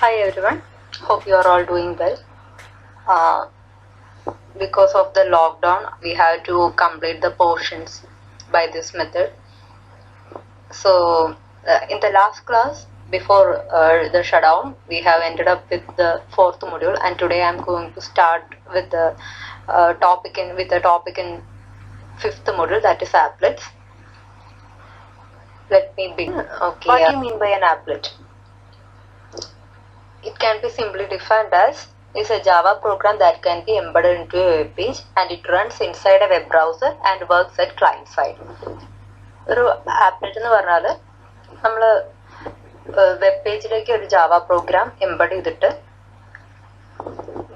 Hi everyone, hope you are all doing well. Because of the lockdown, we have to complete the portions by this method. So, in the last class, before the shutdown, we have ended up with the fourth module, and today I am going to start with the topic in fifth module, that is applets. Let me begin. Okay. What do you mean by an applet? It can be simply defined as is a Java program that can be embedded into a web page and it runs inside a web browser and works at client side. ഒരു applet എന്ന് പറഞ്ഞാൽ നമ്മൾ web പേജിലേക്ക് ഒരു Java program embed ചെയ്തിട്ട്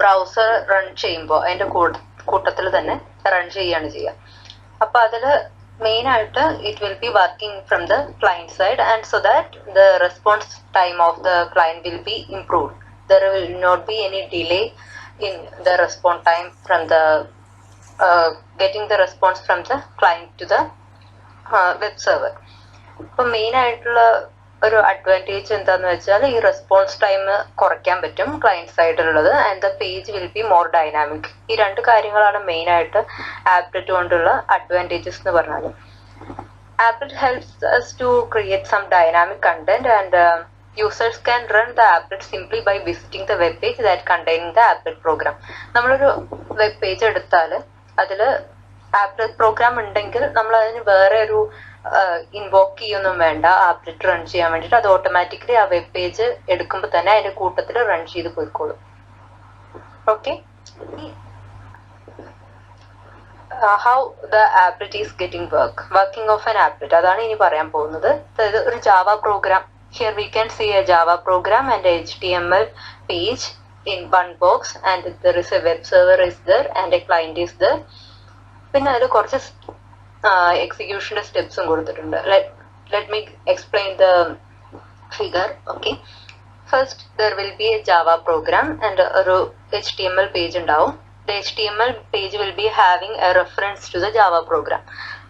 browser run ചെയ്യുമ്പോൾ അതിൻ്റെ കൂട്ടത്തിൽ തന്നെ റൺ ചെയ്യുകയാണ് ചെയ്യുക. അപ്പോൾ അതിൽ മെയിൻ ആയിട്ട് it will be working from the client side and so that the response time of the client will be improved. There will not be any delay in the response time from the getting the response from the client to the web server. അപ്പോൾ main ആയിട്ടുള്ള ഒരു advantage എന്താണെന്ന് വെച്ചാൽ ഈ response time കുറയ്ക്കാൻ പറ്റും client സൈഡിലുള്ളത് and the page will be more dynamic. ഈ രണ്ട് കാര്യങ്ങളാണ് മെയിൻ ആയിട്ട് ആപ്ലെറ്റ് കൊണ്ടുള്ള അഡ്വാൻറ്റേജസ് എന്ന് പറഞ്ഞാൽ. Applet helps us to create some dynamic content and users can run the applet simply by visiting the web page that containing the applet program. നമ്മളൊരു web page എടുത്താൽ അതിൽ ആപ്ലെറ്റ് പ്രോഗ്രാം ഉണ്ടെങ്കിൽ നമ്മൾ അതിന് വേറെ ഒരു ഇൻവോക്ക് ചെയ്യൊന്നും വേണ്ട. ആപ്ലെറ്റ് റൺ ചെയ്യാൻ വേണ്ടിയിട്ട് അത് ഓട്ടോമാറ്റിക്കലി ആ വെബ് പേജ് എടുക്കുമ്പോൾ തന്നെ അതിന്റെ കൂട്ടത്തിൽ റൺ ചെയ്ത് പോയിക്കോളും. Okay, how the applet is getting working of an applet, അതാണ് ഇനി പറയാൻ പോകുന്നത്. അതായത് ഒരു Java program, here we can see a Java program and a HTML page in one box and there is a web server is there and a client is there. പിന്നെ അതിൽ കുറച്ച് എക്സിക്യൂഷൻ്റെ സ്റ്റെപ്സും കൊടുത്തിട്ടുണ്ട്. let me explain the figure. Okay, first there will be a Java program and ഒരു HTML page ഉണ്ടാവും. The HTML page will be having a reference to the Java program.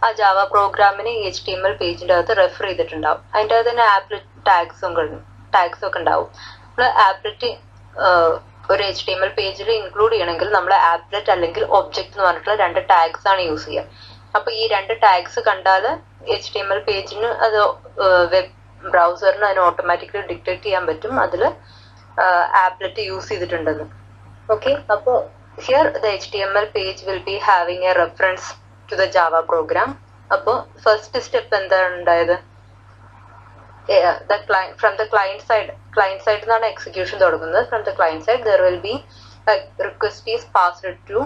ആ Java പ്രോഗ്രാമിന് ഈ HTML പേജിൻ്റെ അകത്ത് റെഫർ ചെയ്തിട്ടുണ്ടാവും. അതിൻ്റെ അകത്ത് തന്നെ ആപ്ലെറ്റ് ടാഗ്സ് ഒക്കെ ഉണ്ടാവും. നമ്മൾ ആപ്ലെറ്റ് ഒരു HTML പേജിൽ ഇൻക്ലൂഡ് ചെയ്യണമെങ്കിൽ നമ്മൾ ആപ്ലെറ്റ് അല്ലെങ്കിൽ ഒബ്ജക്റ്റ് എന്ന് പറഞ്ഞിട്ടുള്ള രണ്ട് ടാഗ്സ് ആണ് യൂസ് ചെയ്യുക. അപ്പോൾ ഈ രണ്ട് ടാഗ്സ് കണ്ടാൽ HTML പേജിന് അത് വെബ് ബ്രൗസറിന് അതിന് ഓട്ടോമാറ്റിക്കലി ഡിറ്റക്ട് ചെയ്യാൻ പറ്റും അതിൽ ആപ്ലെറ്റ് യൂസ് ചെയ്തിട്ടുണ്ടെന്ന്. ഓക്കെ, അപ്പോൾ here the HTML page will be having A reference to the Java program. അപ്പോൾ ഫസ്റ്റ് സ്റ്റെപ്പ് എന്താണ് ഉണ്ടായത്? From the client side നിന്നാണ് എക്സിക്യൂഷൻ തുടങ്ങുന്നത്. From the client side there will be a request is passed to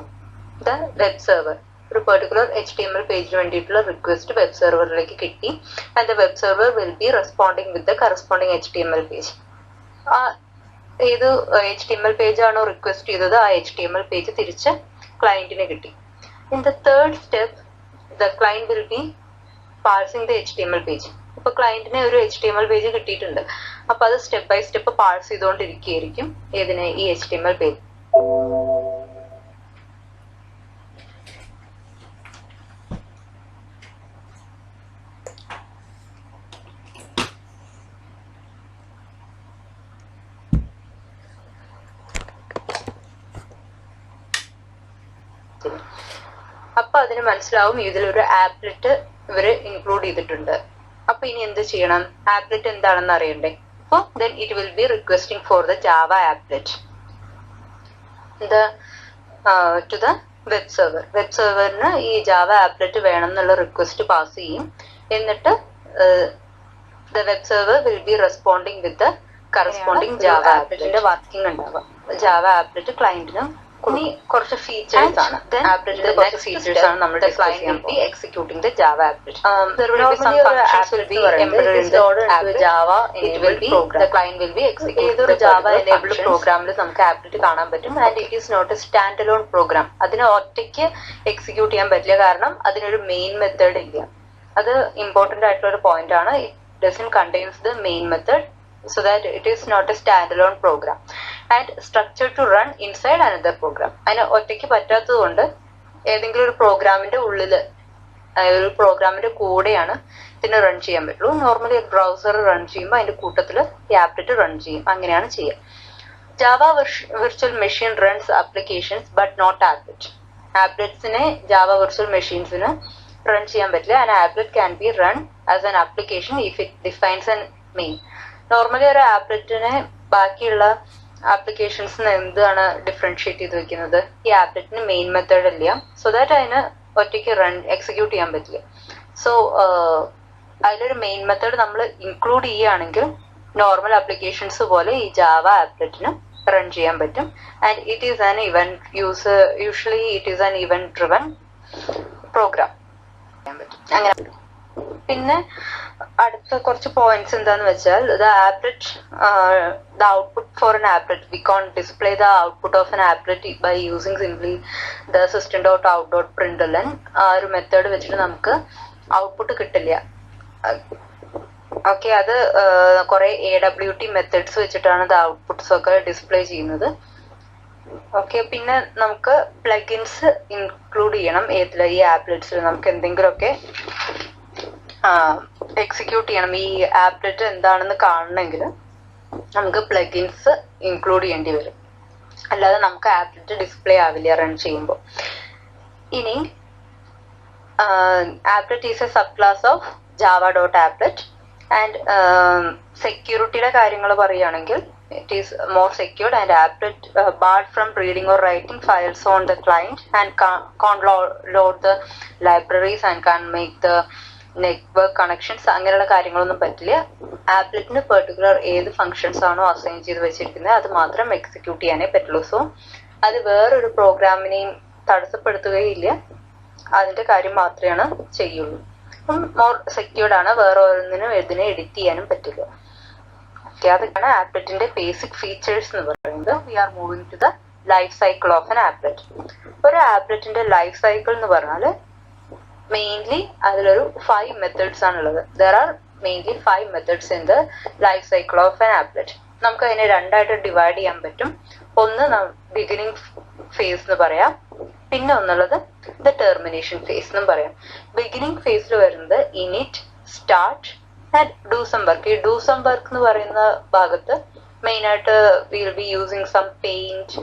the web server. ഒരു particular HTML പേജിന് വേണ്ടിയിട്ടുള്ള request web സെർവറിലേക്ക് കിട്ടി and the web server will be responding with the corresponding HTML page. ഏത് HTML page ആണോ request ചെയ്തത് ആ HTML page തിരിച്ച് ക്ലയന്റിന് കിട്ടി. In the third step, the client will be parsing the HTML page. ഇപ്പോൾ ക്ലയന്റിന് ഒരു HTML page കിട്ടിയിട്ടുണ്ട്. അപ്പോൾ അത് സ്റ്റെപ്പ് ബൈ സ്റ്റെപ്പ് പാഴ്സ് ചെയ്തുകൊണ്ടിരിക്കുകയായിരിക്കും ഏതിനെ, ഈ HTML പേജ്. അപ്പൊ അതിന് മനസ്സിലാവും ഇതിലൊരു ആപ്ലെറ്റ് ഇവര് ഇൻക്ലൂഡ് ചെയ്തിട്ടുണ്ട്. അപ്പൊ ഇനി എന്ത് ചെയ്യണം? ആപ്ലെറ്റ് എന്താണെന്ന് അറിയണ്ടേ? അപ്പോൾ then it will be requesting for the Java applet to the web server. Web സെർവറിന് ഈ ജാവ ആപ്ലെറ്റ് വേണം എന്നുള്ള റിക്വസ്റ്റ് പാസ് ചെയ്യും. എന്നിട്ട് the web server will be responding with the corresponding Java appletന്റെ വർക്കിംഗ് ഉണ്ടാവുക. ജാവ ആപ്ലെറ്റ് ക്ലയന്റിന് ഇനി കുറച്ച് ഫീച്ചേഴ്സ് ആണ്. ആപ്ലെറ്റിന്റെ കുറച്ച് ഫീച്ചേഴ്സ് ആണ് നമ്മൾ ഡിസ്കസ് ചെയ്യാൻ പോകുന്നത്. Executing the Java applet. There will be some functions will be embedded in the Java enabled program. The client will be executing ഏതൊരു ജാവ enabled പ്രോഗ്രാമിൽ നമുക്ക് ആപ്ലെറ്റ് കാണാൻ പറ്റും. And it is not a stand alone program. അതിനെ ഒറ്റയ്ക്ക് execute ചെയ്യാൻ പറ്റില്ല, കാരണം അതിനൊരു മെയിൻ മെത്തേഡ് ഇല്ല. അത് ഇമ്പോർട്ടന്റ് ആയിട്ടുള്ള ഒരു പോയിന്റ് ആണ്. It doesn't contains the main method, so that it is not a standalone program and structured to run inside another program. അതിന് ഒറ്റയ്ക്ക് പറ്റാത്തത് കൊണ്ട് ഏതെങ്കിലും ഒരു പ്രോഗ്രാമിന്റെ ഉള്ളിൽ, ഒരു പ്രോഗ്രാമിന്റെ കൂടെയാണ് ഇതിന് റൺ ചെയ്യാൻ പറ്റുള്ളൂ. നോർമലി ഒരു ബ്രൗസർ റൺ ചെയ്യുമ്പോൾ അതിന്റെ കൂട്ടത്തിൽ ഈ ആപ്ലെറ്റ് റൺ ചെയ്യും. അങ്ങനെയാണ് ചെയ്യുക. Java virtual machine runs applications but not applet. ആപ്ലെറ്റ്സിനെ ജാവ വിർച്വൽ മെഷീൻസിന് റൺ ചെയ്യാൻ പറ്റില്ല. And applet can be run as an application if it defines an main. Normally ഒരു ആപ്ലെറ്റിനെ ബാക്കിയുള്ള ആപ്ലിക്കേഷൻസിന് എന്താണ് ഡിഫറൻഷിയേറ്റ് ചെയ്ത് വെക്കുന്നത്? ഈ ആപ്ലെറ്റിന് മെയിൻ മെത്തേഡ് ഇല്ല. സോ ദാറ്റ് അതിന് ഒറ്റയ്ക്ക് എക്സിക്യൂട്ട് ചെയ്യാൻ പറ്റില്ല. സോ അതിലൊരു മെയിൻ മെത്തേഡ് നമ്മൾ ഇൻക്ലൂഡ് ചെയ്യുകയാണെങ്കിൽ നോർമൽ ആപ്ലിക്കേഷൻസ് പോലെ ഈ ജാവ ആപ്ലെറ്റിന് റൺ ചെയ്യാൻ പറ്റും. And it is an event usually it is an event driven program. അങ്ങനെ പിന്നെ അടുത്ത കുറച്ച് പോയിന്റ്സ് എന്താന്ന് വെച്ചാൽ the applet the output for an applet we can't display the output of an applet by using simply the system.out.println. ആ ഒരു method വെച്ചിട്ട് നമുക്ക് ഔട്ട്പുട്ട് കിട്ടില്ല. ഓക്കെ, അത് കുറെ AWT മെത്തേഡ്സ് വെച്ചിട്ടാണ് ഇത് ഔട്ട്പുട്ട്സ് ഒക്കെ ഡിസ്പ്ലേ ചെയ്യുന്നത്. ഓക്കെ, പിന്നെ നമുക്ക് പ്ലഗിൻസ് ഇൻക്ലൂഡ് ചെയ്യണം. ഈ ആപ്ലെറ്റ്സിൽ നമുക്ക് എന്തെങ്കിലുമൊക്കെ എക്സിക്യൂട്ട് ചെയ്യണം. ഈ ആപ്ലെറ്റ് എന്താണെന്ന് കാണണമെങ്കിൽ നമുക്ക് പ്ലഗിൻസ് ഇൻക്ലൂഡ് ചെയ്യേണ്ടി വരും. അല്ലാതെ നമുക്ക് ആപ്ലെറ്റ് ഡിസ്പ്ലേ ആവില്ല റൺ ചെയ്യുമ്പോൾ. ഇനി applet is a sub class of java.applet. And സെക്യൂരിറ്റിയുടെ കാര്യങ്ങൾ പറയുകയാണെങ്കിൽ it is more secured and applet barred from reading or writing files on the client and can't load the libraries and can't make the network connections. അങ്ങനെയുള്ള കാര്യങ്ങളൊന്നും പറ്റില്ല. ആപ്ലെറ്റിന് particular ഏത് functions ആണോ assign ചെയ്ത് വെച്ചിരിക്കുന്നത് അത് മാത്രം എക്സിക്യൂട്ട് ചെയ്യാനേ പറ്റുള്ളൂ. സോ അത് വേറൊരു പ്രോഗ്രാമിനെയും തടസ്സപ്പെടുത്തുകയില്ല. അതിന്റെ കാര്യം മാത്രമാണ് ചെയ്യുള്ളൂ. മോർ സെക്യൂർഡ് ആണ്. വേറെ ഒന്നിനും ഇതിനെ എഡിറ്റ് ചെയ്യാനും പറ്റില്ല. അതൊക്കെയാണ് ആപ്ലെറ്റിന്റെ ബേസിക് ഫീച്ചേഴ്സ് എന്ന് പറയുന്നത്. We are moving to the life cycle of an applet. ഒരു ആപ്ലെറ്റിന്റെ ലൈഫ് സൈക്കിൾ എന്ന് പറഞ്ഞാൽ മെയിൻലി അതിലൊരു 5 മെത്തേഡ്സ് ആണുള്ളത്. There are mainly 5 methods in the life cycle of an applet. നമുക്ക് അതിനെ രണ്ടായിട്ട് ഡിവൈഡ് ചെയ്യാൻ പറ്റും. ഒന്ന് ബിഗിനിങ് ഫേസ് എന്ന് പറയാം, പിന്നെ ഒന്നുള്ളത് ദ ടെർമിനേഷൻ ഫേസ് എന്നും പറയാം. ബിഗിനിങ് ഫേസിൽ വരുന്നത് init, start and do some work. ഈ ഡു സം വർക്ക് എന്ന് പറയുന്ന ഭാഗത്ത് മെയിൻ ആയിട്ട് will be using some paint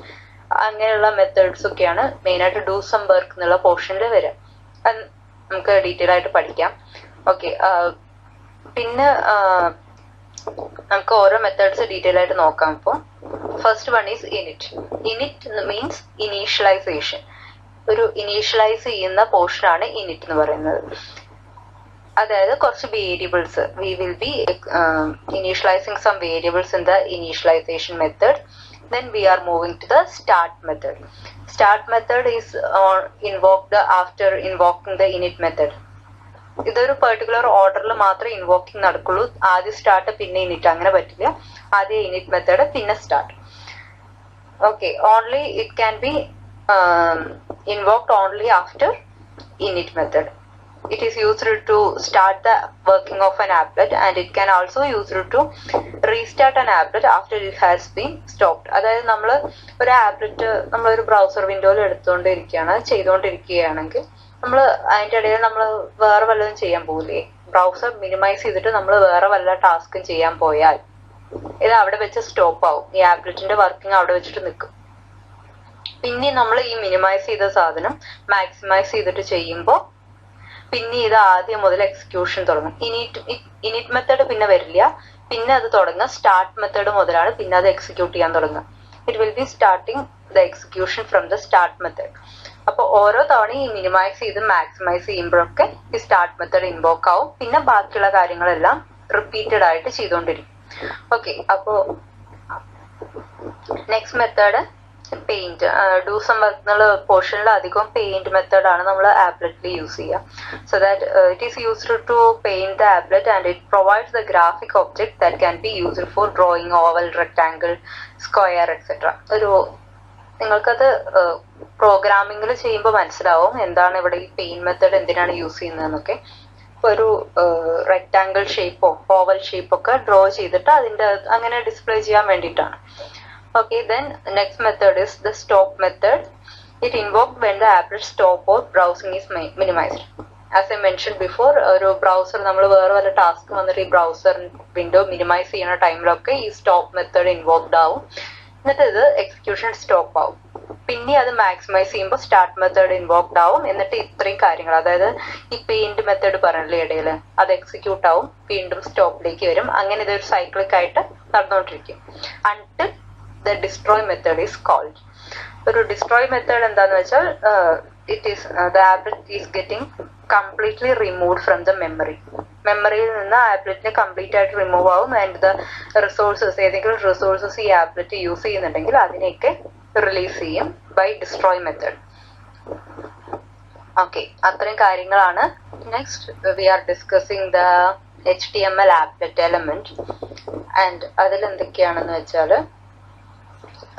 അങ്ങനെയുള്ള മെത്തേഡ്സ് ഒക്കെയാണ് മെയിൻ ആയിട്ട് ഡു സം വർക്ക് എന്നുള്ള പോർഷനിൽ വരിക. അത് നമുക്ക് ഡീറ്റെയിൽ ആയിട്ട് പഠിക്കാം. ഓക്കെ, പിന്നെ നമുക്ക് ഓരോ മെത്തേഡ്സ് ഡീറ്റെയിൽ ആയിട്ട് നോക്കാം. ഇപ്പോൾ first one is init. Init means initialisation. ഒരു ഇനീഷ്യലൈസ് ചെയ്യുന്ന പോർഷൻ ആണ് ഇനിറ്റ് എന്ന് പറയുന്നത്. അതായത് കുറച്ച് variables we will be initializing some variables in the initialization method. Then we are moving to the start method. Start method is invoked after invoking the init method. ഇതൊരു particular ഓർഡറിൽ മാത്രമേ invoking നടക്കുള്ളൂ. ആദ്യം start പിന്നെ init അങ്ങനെ പറ്റില്ല. ആദ്യം init method പിന്നെ start. Okay, only it can be invoked only after init method. It is used to start the working of an applet and it can also used to restart an applet after it has been stopped. അതായത് നമ്മൾ ഒരു applet നമ്മളൊരു browser വിൻഡോയിൽ ചെയ്തുകൊണ്ടിരിക്കുകയാണെങ്കിൽ നമ്മൾ അതിൻ്റെ ഇടയിൽ നമ്മൾ വേറെ വല്ലതും ചെയ്യാൻ പോകില്ലേ? ബ്രൗസർ മിനിമൈസ് ചെയ്തിട്ട് നമ്മൾ വേറെ വല്ല ടാസ്കും ചെയ്യാൻ പോയാൽ ഇത് അവിടെ വെച്ച് സ്റ്റോപ്പ് ആവും. ഈ ആപ്ലെറ്റിന്റെ വർക്കിംഗ് അവിടെ വെച്ചിട്ട് നിൽക്കും. പിന്നെ നമ്മൾ ഈ മിനിമൈസ് ചെയ്ത സാധനം മാക്സിമൈസ് ചെയ്തിട്ട് ചെയ്യുമ്പോൾ പിന്നെ ഇത് ആദ്യം മുതൽ എക്സിക്യൂഷൻ തുടങ്ങും. ഇനിറ്റ് മെത്തേഡ് പിന്നെ വരില്ല. പിന്നെ അത് തുടങ്ങുക സ്റ്റാർട്ട് മെത്തേഡ് മുതലാണ് പിന്നെ അത് എക്സിക്യൂട്ട് ചെയ്യാൻ തുടങ്ങുക. It will be starting the execution from the start method. അപ്പൊ ഓരോ തവണ ഈ മിനിമൈസ് ചെയ്ത് മാക്സിമൈസ് ചെയ്യുമ്പോഴൊക്കെ ഈ സ്റ്റാർട്ട് മെത്തേഡ് ഇൻവോക്ക് ആവും. പിന്നെ ബാക്കിയുള്ള കാര്യങ്ങളെല്ലാം റിപ്പീറ്റഡ് ആയിട്ട് ചെയ്തുകൊണ്ടിരിക്കും. ഓക്കെ, അപ്പോ next method paint. Do some work എന്നുള്ള പോർഷനിൽ അധികം പെയിന്റ് മെത്തേഡ് ആണ് നമ്മൾ ആപ്ലെറ്റിൽ യൂസ് ചെയ്യുക. So that it is used to paint the applet and it provides the graphic object that can be used for drawing oval, rectangle, square etcetera. നിങ്ങൾക്കത് പ്രോഗ്രാമിംഗിൽ ചെയ്യുമ്പോൾ മനസ്സിലാവും എന്താണ് ഇവിടെ ഈ പെയിന്റ് മെത്തേഡ് എന്തിനാണ് യൂസ് ചെയ്യുന്നതെന്നൊക്കെ. ഇപ്പൊ ഒരു റെക്ടാങ്കിൾ ഷേപ്പോ ഓവൽ ഷേപ്പോ ഒക്കെ ഡ്രോ ചെയ്തിട്ട് അതിന്റെ അങ്ങനെ ഡിസ്പ്ലേ ചെയ്യാൻ വേണ്ടിയിട്ടാണ്. Okay, then next method is the stop method. It invoked when the applet stop or browsing is minimized. as I mentioned before, ഒരു ബ്രൗസർ നമ്മൾ വേറെ വല്ല ടാസ്ക് വന്നിട്ട് ഈ ബ്രൗസർ വിൻഡോ മിനിമൈസ് ചെയ്യുന്ന ടൈമിലൊക്കെ ഈ സ്റ്റോപ്പ് മെത്തേഡ് ഇൻവോക്ഡ് ആവും. എന്നിട്ട് ഇത് എക്സിക്യൂഷൻ സ്റ്റോപ്പ് ആവും. പിന്നെ അത് മാക്സിമൈസ് ചെയ്യുമ്പോൾ സ്റ്റാർട്ട് മെത്തേഡ് ഇൻവോക്ഡ് ആവും. എന്നിട്ട് ഇത്രയും കാര്യങ്ങൾ, അതായത് ഈ പെയിന്റ് മെത്തേഡ് പറഞ്ഞില്ലേ ഇടയിൽ, അത് എക്സിക്യൂട്ട് ആവും, വീണ്ടും സ്റ്റോപ്പിലേക്ക് വരും. അങ്ങനെ ഇതൊരു സൈക്ലിക് ആയിട്ട് നടന്നുകൊണ്ടിരിക്കും until the destroy method is called. ഒരു ഡിസ്ട്രോയ് മെത്തേഡ് എന്താന്ന് വെച്ചാൽ the applet is getting completely removed from the memory. മെമ്മറിയിൽ നിന്ന് ആപ്ലെറ്റിനെ കംപ്ലീറ്റ് ആയിട്ട് റിമൂവ് ആവും. ആൻഡ് ദ റിസോഴ്സസ്, ഏതെങ്കിലും റിസോഴ്സസ് ഈ ആപ്ലെറ്റ് യൂസ് ചെയ്യുന്നുണ്ടെങ്കിൽ അതിനെയൊക്കെ റിലീസ് ചെയ്യും ബൈ ഡിസ്ട്രോയ് മെത്തേഡ്. ഓക്കെ, അത്രയും കാര്യങ്ങളാണ്. Next we R discussing the HTML applet element. And അതിൽ എന്തൊക്കെയാണെന്ന് വെച്ചാൽ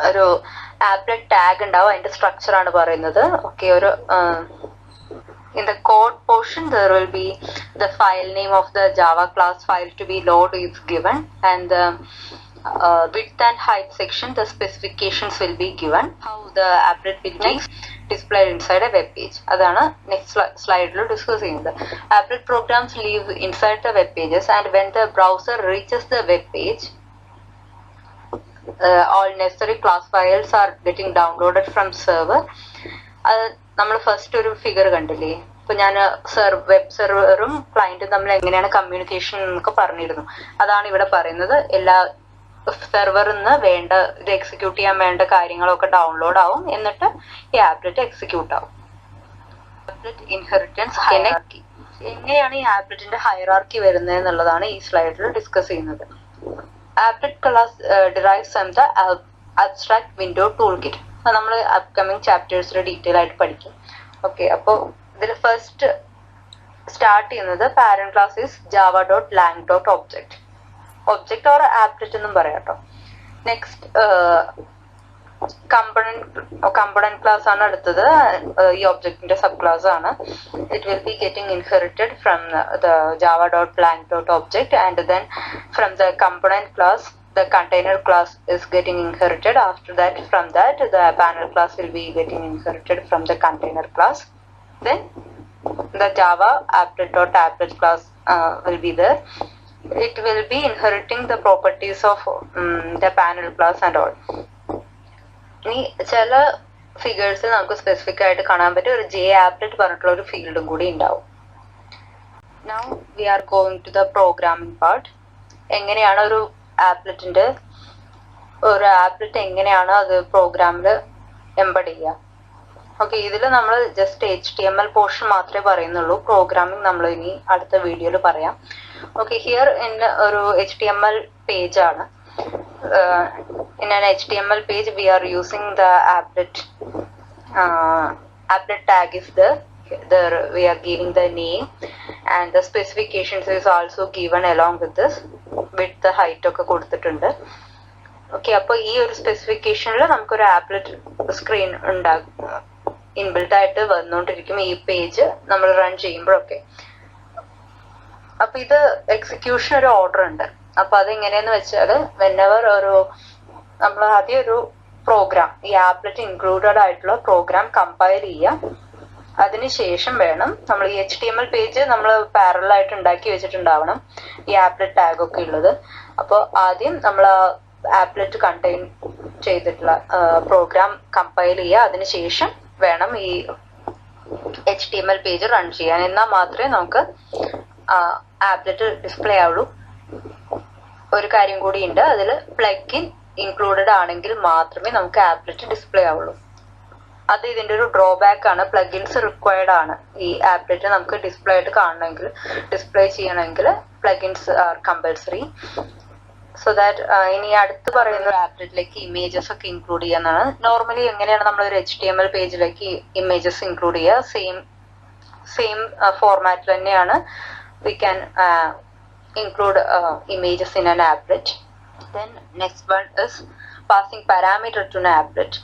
ഒരു ആപ്ലെറ്റ് ടാഗ് ഉണ്ടാവും, അതിന്റെ സ്ട്രക്ചർ ആണ് പറയുന്നത്. ഓക്കെ, ഒരു in the code portion there will be the file name of the Java class file to be loaded is given, and the width and height section, the specifications will be given. How the applet will be displayed inside a web page, adana next slide lo discuss cheyunnathu. Applet programs live inside the web pages, and when the browser reaches the web page, all necessary class files are getting downloaded from server. നമ്മൾ first ഒരു figure കണ്ടില്ലേ, ഇപ്പൊ ഞാൻ web സെർവറും ക്ലയന്റും തമ്മിൽ എങ്ങനെയാണ് communication എന്നൊക്കെ പറഞ്ഞിരുന്നു. അതാണ് ഇവിടെ പറയുന്നത്. എല്ലാ സെർവറിൽ നിന്ന് വേണ്ട ഇത് എക്സിക്യൂട്ട് ചെയ്യാൻ വേണ്ട കാര്യങ്ങളൊക്കെ ഡൗൺലോഡ് ആവും. എന്നിട്ട് ഈ ആപ്ലെറ്റ് എക്സിക്യൂട്ട് ആവും. ആപ്ലെറ്റ് ഇൻഹെറിറ്റൻസ് ഹൈറാർക്കി, എങ്ങനെയാണ് ഈ ആപ്ലെറ്റിന്റെ ഹൈറാർക്കി വരുന്നത് എന്നുള്ളതാണ് ഈ സ്ലൈഡിൽ ഡിസ്കസ് ചെയ്യുന്നത്. Applet class derives from the abstract window tool kit. നമ്മൾ അപ്കമിങ് ചാപ്റ്റേഴ്സിൽ ഡീറ്റെയിൽ ആയിട്ട് പഠിക്കും. ഓക്കെ, അപ്പോൾ ഇതിൽ ഫസ്റ്റ് സ്റ്റാർട്ട് ചെയ്യുന്നത് parent class is java.lang.object. Object or applet എന്നും പറയാം കേട്ടോ. നെക്സ്റ്റ് കമ്പണന്റ് ക്ലാസ് ആണ് അടുത്തത്. ഈ ഒബ്ജക്റ്റിന്റെ സബ് ക്ലാസ് ആണ്. It will be getting inherited from the java.lang.object, and then from the component class the container class is getting inherited. After that, from that the panel class will be getting inherited from the container class. Then the java applet.applet class will be there. It will be inheriting the properties of the panel class and all. ഇനി ചില ഫിഗേഴ്സിൽ നമുക്ക് specific ആയിട്ട് കാണാൻ പറ്റും ഒരു J applet പറഞ്ഞിട്ടുള്ള ഒരു ഫീൽഡും കൂടി ഉണ്ടാവും. Now we are going to the programming part. എങ്ങനെയാണ് ഒരു ആപ്ലെറ്റ് എങ്ങനെയാണ് അത് പ്രോഗ്രാമിൽ എംബഡ് ചെയ്യുക. ഓക്കെ, ഇതിൽ നമ്മൾ ജസ്റ്റ് HTML പോർഷൻ മാത്രമേ പറയുന്നുള്ളൂ. പ്രോഗ്രാമിംഗ് നമ്മൾ ഇനി അടുത്ത വീഡിയോയിൽ പറയാം. ഓക്കെ, ഹിയർ ഒരു HTML പേജ് ആണ്. In an HTML page we are using the applet tag is there we are giving the name, and the specifications is also given along with this. Width, the height ഒക്കെ കൊടുത്തിട്ടുണ്ട്. Okay, അപ്പോൾ ഈ ഒരു സ്പെസിഫിക്കേഷനിൽ നമുക്കൊരു applet screen inbuilt ആയിട്ട് വന്നുകൊണ്ടിരിക്കും ഈ page നമ്മൾ റൺ ചെയ്യുമ്പോഴൊക്കെ. അപ്പൊ ഇത് എക്സിക്യൂഷൻ ഒരു ഓർഡർ ഉണ്ട്. അപ്പൊ അതെങ്ങനെയെന്ന് വെച്ചാൽ വെനെവർ നമ്മൾ ആദ്യം ഒരു പ്രോഗ്രാം, ഈ ആപ്ലെറ്റ് ഇൻക്ലൂഡഡ് ആയിട്ടുള്ള പ്രോഗ്രാം കമ്പയർ ചെയ്യാം. അതിനുശേഷം വേണം നമ്മൾ ഈ HTML പേജ് നമ്മൾ പാരലൽ ആയിട്ട് ഉണ്ടാക്കി വെച്ചിട്ടുണ്ടാവണം ഈ ആപ്ലെറ്റ് ടാഗ് ഒക്കെ ഉള്ളത്. അപ്പോൾ ആദ്യം നമ്മൾ ആപ്ലെറ്റ് കണ്ടെയ്ൻ ചെയ്തിട്ടുള്ള പ്രോഗ്രാം കമ്പയർ ചെയ്യുക. അതിനുശേഷം വേണം ഈ HTML പേജ് റൺ ചെയ്യാൻ. എന്നാൽ മാത്രമേ നമുക്ക് ആപ്ലെറ്റ് ഡിസ്പ്ലേ ആവുള്ളൂ. ഒരു കാര്യം കൂടി ഉണ്ട്, അതിൽ പ്ലഗിൻ ഇൻക്ലൂഡഡ് ആണെങ്കിൽ മാത്രമേ നമുക്ക് ആപ്ലെറ്റ് ഡിസ്പ്ലേ ആവുള്ളൂ. അത് ഇതിന്റെ ഒരു ഡ്രോബാക്ക് ആണ്. പ്ലഗിൻസ് റിക്വയർഡ് ആണ്. ഈ ആപ്ലെറ്റ് നമുക്ക് ഡിസ്പ്ലേ ആയിട്ട് കാണണമെങ്കിൽ, ഡിസ്പ്ലേ ചെയ്യണമെങ്കിൽ plugins are compulsory. So that ഇനി അടുത്ത് പറയുന്ന ആപ്ലെറ്റിലേക്ക് ഇമേജസ് ഒക്കെ ഇൻക്ലൂഡ് ചെയ്യാന്നാണ്. നോർമലി എങ്ങനെയാണ് നമ്മൾ ഒരു HTML പേജിലേക്ക് ഇമേജസ് ഇൻക്ലൂഡ് ചെയ്യുക? സെയിം ഫോർമാറ്റിൽ തന്നെയാണ് we can include images in an applet. Then next one is passing parameter to an applet.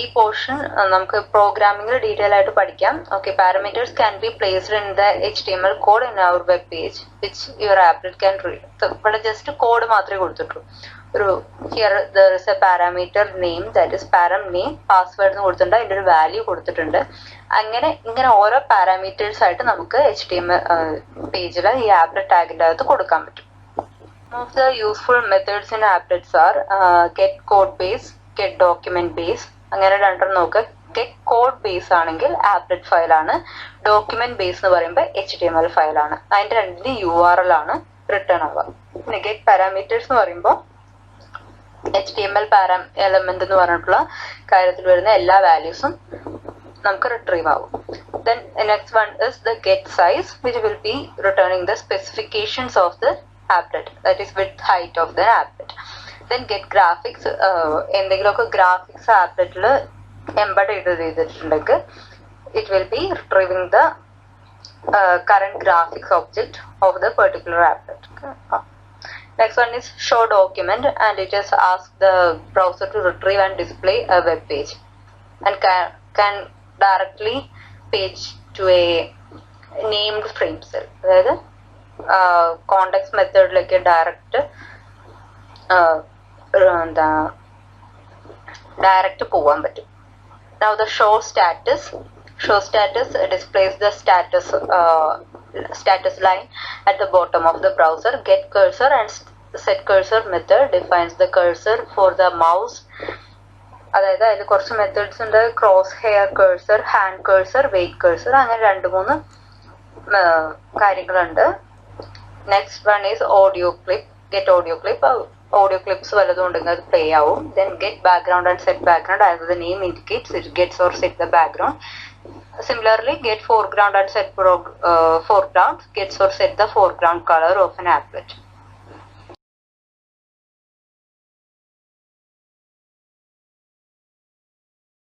ഈ പോർഷൻ നമുക്ക് പ്രോഗ്രാമിംഗിൽ ഡീറ്റെയിൽ ആയിട്ട് പഠിക്കാം. Okay, parameters can be placed in the HTML code in our web page which your applet can read. ഇവിടെ just code മാത്രമേ കൊടുത്തിട്ടുള്ളൂ. here there is a parameter name, that is param name, password എന്ന് കൊടുത്തിട്ടുണ്ട്, അതിൻ്റെ ഒരു value കൊടുത്തിട്ടുണ്ട്. ഇങ്ങനെ ഓരോ പാരാമീറ്റേഴ്സ് ആയിട്ട് നമുക്ക് HTML പേജിൽ ഈ ആപ്ലെറ്റ് ടാഗിൻ്റെ അകത്ത് കൊടുക്കാൻ പറ്റും. Some of the useful methods in applets are get code base, get document base. അങ്ങനെ രണ്ടെണ്ണം നോക്കുക. get code base ആണെങ്കിൽ applet ഫയൽ ആണ്, document base എന്ന് പറയുമ്പോൾ HTML ഫയൽ ആണ്. അതിൻ്റെ രണ്ടിന്റെ URL ആണ് റിട്ടേൺ ആവുക. പിന്നെ get parameters എന്ന് പറയുമ്പോൾ HTML പാരാം എലമെന്റ് എന്ന് പറഞ്ഞിട്ടുള്ള കാര്യത്തിൽ വരുന്ന എല്ലാ വാല്യൂസും നമുക്ക് റിട്രീവ് ആവും. Then next one is the get size, which will be returning the specifications of the applet, that is width, height of the applet. Then get graphics, എന്തെങ്കിലുമൊക്കെ ഗ്രാഫിക്സ് ആപ്ലെറ്റിൽ എംബഡ് ചെയ്തിട്ടുണ്ടെങ്കിൽ it will be retrieving the current graphics object of the particular applet. Next one is show document, and it just asks the browser to retrieve and display a web page and can directly page to a named frame cell. അതായത് context മെത്തേഡിലേക്ക് direct പോകാൻ പറ്റും. Now the show status displays the status line at the bottom of the browser. Get cursor and set cursor method defines the cursor for the mouse. അതായത് അതിൽ കുറച്ച് methods ഉണ്ട്, cross hair cursor, hand cursor, wait cursor, അങ്ങനെ 2-3 കാര്യങ്ങളുണ്ട്. Next one is audio clip. Get audio clip, audio clips വല്ലതും ഉണ്ടെങ്കിൽ അത് play ആവും. Then get background and set background, as the name indicates it gets or set the background. Similarly, get foreground and set foreground gets or set the foreground color of an applet.